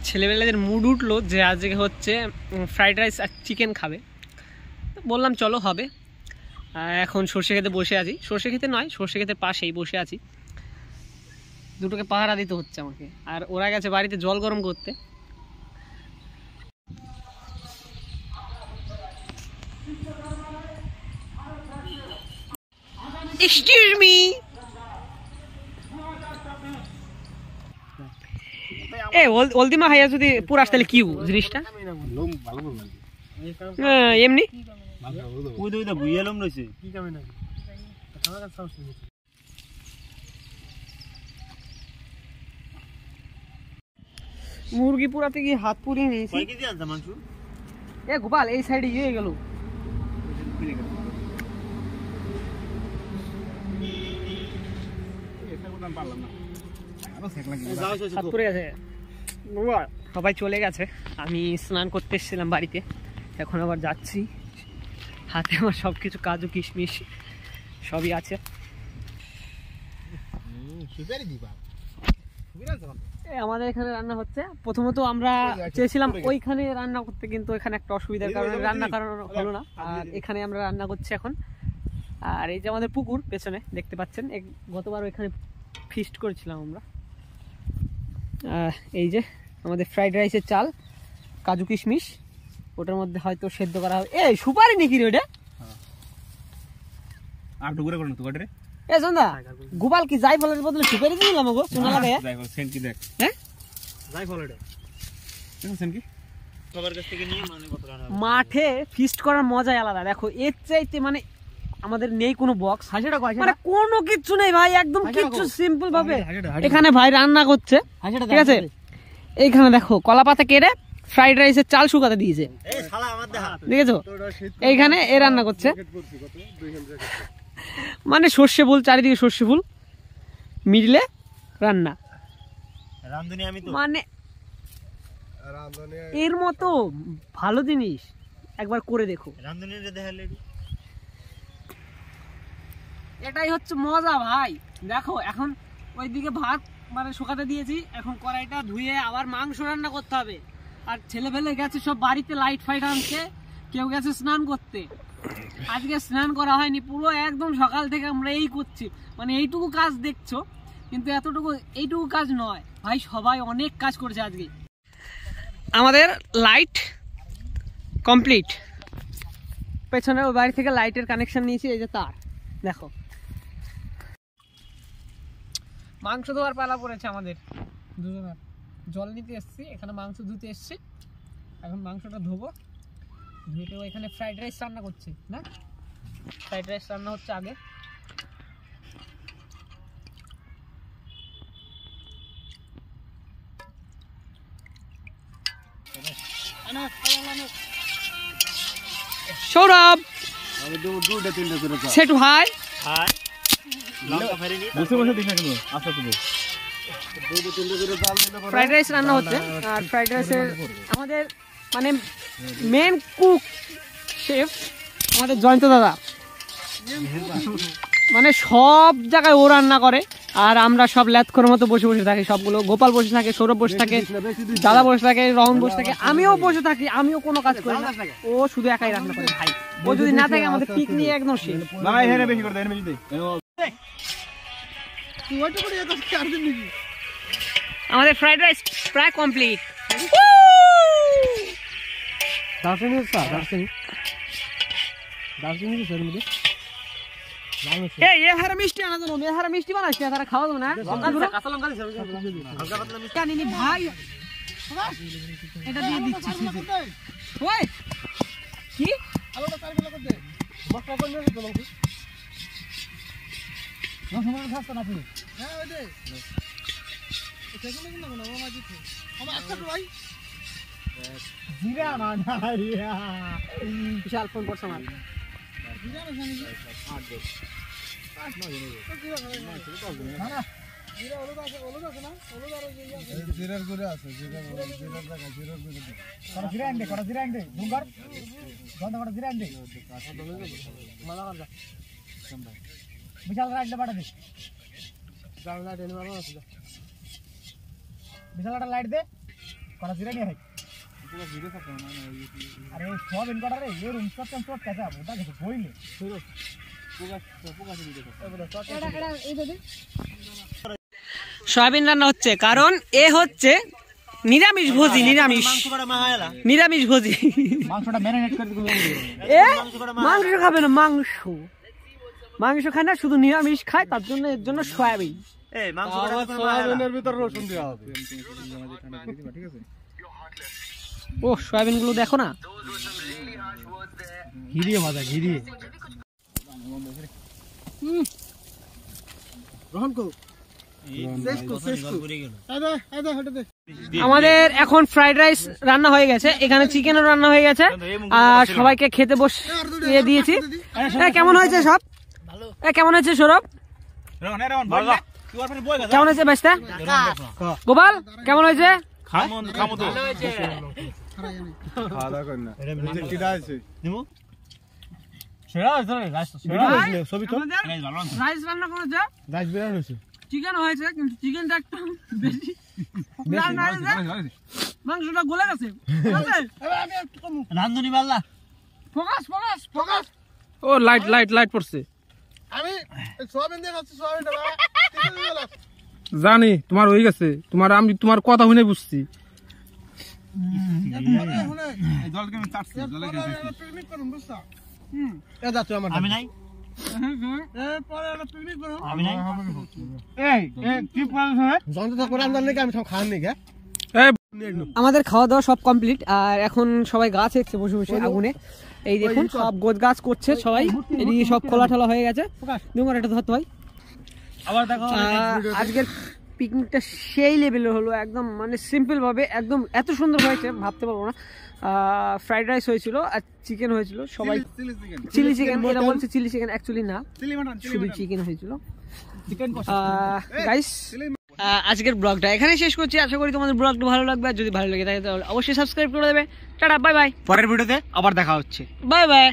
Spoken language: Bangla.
ছেলেবেলাদের মুড উঠলো যে আজকে হচ্ছে ফ্রাইড রাইস আর চিকেন খাবে, বললাম চলো হবে। এখন সর্ষে খেতে বসে আছি, সর্ষে খেতে নয় সর্ষে খেতে পাশেই বসে আছি, দুটোকে পাহারা দিতে হচ্ছে আমাকে। আর ওরা গেছে বাড়িতে জল গরম করতে। এক্সকিউজ মি, এ হলদিমা খাইয়া যদি পুরাস তাহলে কি জিনিসটা এমনি মুরগি পুরাতে গিয়ে হাত পুড়িয়ে নিয়েছি। এ গোপাল এই সাইডে গিয়ে গেল, সবাই চলে গেছে, আমি স্নান করতে এসেছিলাম বাড়িতে, এখন আবার যাচ্ছি। হাতে আমার সবকিছু কাজু কিশমিশ সবই আছে। আমাদের এখানে রান্না হচ্ছে। প্রথমত আমরা চেয়েছিলাম ওইখানে রান্না করতে, কিন্তু এখানে একটা অসুবিধার কারণে রান্না করানো হলো না, আর এখানে আমরা রান্না করছি এখন। আর এই যে আমাদের পুকুর পেছনে দেখতে পাচ্ছেন, গতবার ওইখানে ফিস্ট করেছিলাম আমরা। এই যে আমাদের ফ্রাইড রাইসের চাল, কাজু কিশমিশ, ওটার মধ্যে হয়তো সেদ্ধ করা হবে। এই সুপারি নাকি রে ওটা? আর টুকরে করুন তো গটরে। এ সন্ধ্যা গোপাল কি যাই ফলের বদলে সুপারি দিলাম গো, শোনা লাগে। যাই ফল সেন্ট কি দেখ, হ্যাঁ যাই ফল এটা সেন্ট কি সবার কাছ থেকে নিয়ে মানে কত রান্না। মাঠে ফিস্ট করার মজাই আলাদা। দেখো এর চাইতে মানে আমাদের নেই কোনো বক্স, মানে কোনো কিছু নেই ভাই, একদম কিছু সিম্পল ভাবে এখানে ভাই রান্না করছে, ঠিক আছে? এইখানে দেখো কলা পাতা কেটে ফ্রাইড রাইসের চাল শুকাতে দিয়েছে, দেখেছো? এইখানে এ রান্না করছে, মানে সর্ষে ফুল, চারিদিকে সর্ষে ফুল, মিডলে রান্না। মানে এর মতো ভালো জিনিস একবার করে দেখো। এটাই হচ্ছে মজা ভাই। দেখো এখন ওইদিকে ভাত মানে শুকাতে দিয়েছি, এখন কড়াইটা ধুয়ে আবার মাংস রান্না করতে হবে। আর ছেলেপেলে গেছে সব বাড়িতে লাইট ফাইট আনতে, কেউ গেছে স্নান করতে। আজকে স্নান করা হয়নি, পুরো একদম সকাল থেকে আমরা এই করছি, মানে এইটুকু কাজ দেখছো, কিন্তু এইটুকু কাজ নয় ভাই, সবাই অনেক কাজ করেছে আজকে। আমাদের লাইট কমপ্লিট, পেছনে ওই বাড়ি থেকে লাইটের কানেকশন নিয়েছি, এই যে তার দেখো। মাংস ধোয়ার পালা পড়েছে আমাদের দুজনের, জল নিতে এসছি, এখানে মাংস ধুতে এসছি, এখন মাংসটা ধোবো, ধুতে এখানে ফ্রাইড রাইস রান্না করছি না, ফ্রাইড রাইস রান্না হচ্ছে আগে। সৌরভ সেটু হাই ফ্রাইড রাইস রান্না হচ্ছে। আর ফ্রাইড রাইসের আমাদের মানে মেন কুক শেফ আমাদের জয়ন্ত দাদা, মানে সব জায়গায় ও রান্না করে, আর আমরা সব ল্যাথকোর মতো বসে বসে থাকি সবগুলো। গোপাল বসে থাকে, সৌরভ বসে থাকে, দাদা বসে থাকে, রহন বসে থাকে, আমিও বসে থাকি, আমিও কোনো কাজ করি না, ও শুধু একাই রান্না করে ভাই। ও যদি না থাকে আমাদের পিকনিক একদম শেষ। আমাদের ফ্রাইড রাইস প্রায় কমপ্লিট। মিষ্টি আনা জানো, মেহারা মিষ্টি বানাইছে, তারা খাওয়া যাবে না ভাই, এটা দিয়ে দিচ্ছি। কি বিশাল ফোন করছে আমার। বিশাল লাইট দে। কড়া জিরা নিয়ে পুরো ভিডিও করতে না আরে সোয়াবিন কড়া রে এর উনসব চট কাটা ওটা কিছু বইলে সয়াবিন রান্না হচ্ছে কারণ এ হচ্ছে নিরামিষ ভোজি, নিরামিষ ভোজি। মাংসটা ম্যারিনেট করে দিতে এ মাংস খাবে না, মাংস খায় না, শুধু নিরামিষ খায়, তার জন্য এর জন্য সয়াবিন। সোয়াবিনের ভিতর রসুন দেওয়া হবে ঠিক আছে। ও সয়াবিন গুলো দেখো না, ঘিরিয়ে ভাজা ঘিরিয়ে আমাদের এখন ফ্রাইড রাইস রান্না হয়ে গেছে, এখানে চিকেনও রান্না হয়ে গেছে, আর সবাইকে খেতে বসিয়ে দিয়েছি। কেমন হয়েছে সব? কেমন হয়েছে সৌরভ? কেমন হয়েছে বেস্তা? গোপাল কেমন হয়েছে? রাইস রান্না করেছে, চিকেন হয়েছে, কিন্তু চিকেনটা একটু বেশি মাংসটা গলে গেছে। রান্ধনি বাল্লা ফোকাস ফোকাস ফোকাস। ও লাইট লাইট লাইট পড়ছে। আমি সোয়াবিন দিয়ে খাচ্ছি, সোয়াবিনটা জানি তোমার হয়ে গেছে, আমি তোমার কথা শুনে বুঝছি। আমি নাই আমাদের খাওয়া দাওয়া সব কমপ্লিট, আর এখন সবাই গাছ দেখছে বসে বসে আগুনে। এই দেখুন সব গোছ গাছ করছে সবাই, এদিকে সব খোলা ঠোলা হয়ে গেছে। তোমার এটা ধরতে হয়। আজকের পিকনিকটা সেই লেভেলের হলো, একদম মানে সিম্পল ভাবে, একদম এত সুন্দর হয়েছে ভাবতে পারবো না। ফ্রাইড রাইস হয়েছিল আর চিকেন হয়েছিল, সবাই চিলি চিকেন, এটা বলছে চিলি চিকেন, অ্যাকচুয়ালি না, শুধু চিকেন হয়েছিল। গাইস আজকের ব্লগটা এখানে শেষ করছি, আশা করি তোমাদের ব্লগটা ভালো লাগবে, আর যদি ভালো লাগে থাকে তাহলে অবশ্যই সাবস্ক্রাইব করে দেবে। Tata, bye bye. পরের ভিডিওতে আবার দেখা হচ্ছে, বাই বাই।